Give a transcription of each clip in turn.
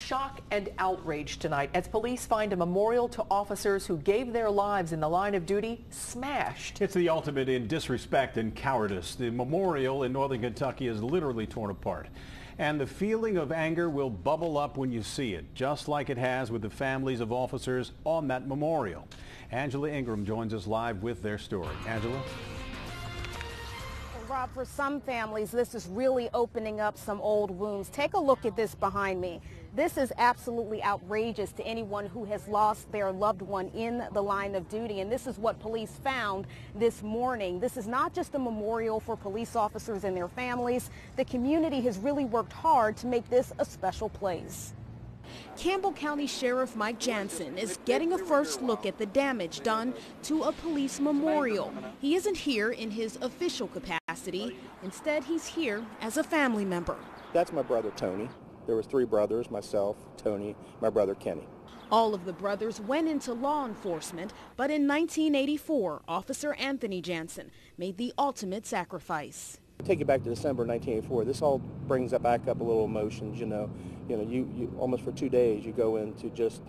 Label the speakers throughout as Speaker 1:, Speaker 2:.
Speaker 1: shock and outrage tonight as police find a memorial to officers who gave their lives in the line of duty smashed.
Speaker 2: It's the ultimate in disrespect and cowardice. The memorial in northern Kentucky is literally torn apart. And the feeling of anger will bubble up when you see it, just like it has with the families of officers on that memorial. Angela Ingram joins us live with their story. Angela?
Speaker 3: Rob, for some families, this is really opening up some old wounds. Take a look at this behind me. This is absolutely outrageous to anyone who has lost their loved one in the line of duty. And this is what police found this morning. This is not just a memorial for police officers and their families. The community has really worked hard to make this a special place. Campbell County Sheriff Mike Jansen is getting a first look at the damage done to a police memorial. He isn't here in his official capacity. Instead, he's here as a family member.
Speaker 4: That's my brother, Tony. There was 3 brothers, myself, Tony, my brother, Kenny.
Speaker 3: All of the brothers went into law enforcement, but in 1984, Officer Anthony Jansen made the ultimate sacrifice.
Speaker 4: Take you back to December 1984. This all brings back up a little emotions, you almost for 2 days you go into just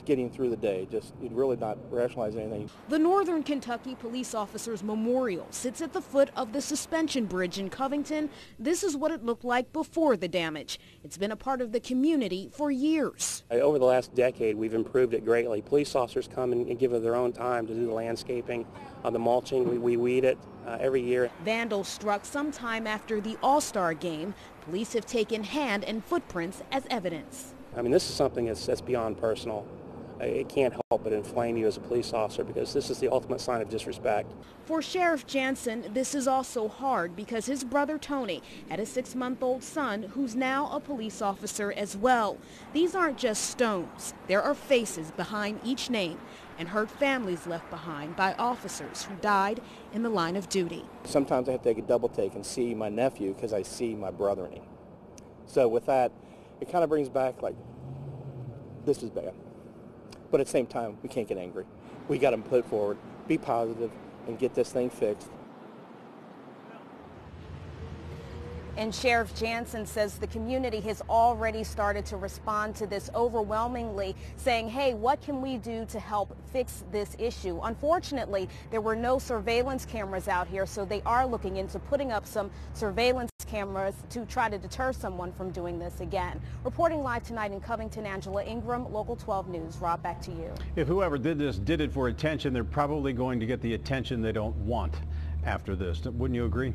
Speaker 4: getting through the day, you'd really not rationalize anything.
Speaker 3: The Northern Kentucky Police Officers Memorial sits at the foot of the suspension bridge in Covington. This is what it looked like before the damage. It's been a part of the community for years.
Speaker 5: Over the last decade, we've improved it greatly. Police officers come and give of their own time to do the landscaping, the mulching. We weed it every year.
Speaker 3: Vandals struck sometime after the All-Star game. Police have taken hand and footprints as evidence.
Speaker 5: I mean, this is something that's beyond personal. It can't help but inflame you as a police officer because this is the ultimate sign of disrespect.
Speaker 3: For Sheriff Jansen, this is also hard because his brother Tony had a 6-month-old son who's now a police officer as well. These aren't just stones. There are faces behind each name and hurt families left behind by officers who died in the line of duty.
Speaker 4: Sometimes I have to take a double take and see my nephew because I see my brother in him. So with that, it kind of brings back like, this is bad. But at the same time, we can't get angry. We got to put forward, be positive, and get this thing fixed. And Sheriff Jansen says the community has already started to respond to this overwhelmingly, saying, hey, what can we do to help fix this issue? Unfortunately, there were no surveillance cameras out here, so they are looking into putting up some surveillance cameras to try to deter someone from doing this again. Reporting live tonight in Covington, Angela Ingram, Local 12 News. Rob, back to you.
Speaker 2: If whoever did this did it for attention, they're probably going to get the attention they don't want after this. Wouldn't you agree?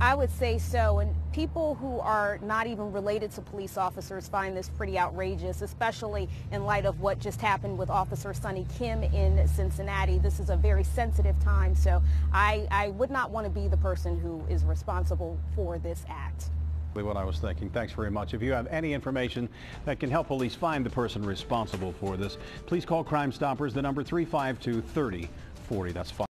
Speaker 3: I would say so, and people who are not even related to police officers find this pretty outrageous, especially in light of what just happened with Officer Sonny Kim in Cincinnati. This is a very sensitive time, so I would not want to be the person who is responsible for this act.
Speaker 2: What I was thinking. Thanks very much. If you have any information that can help police find the person responsible for this, please call Crime Stoppers, the number 352-3040. That's fine.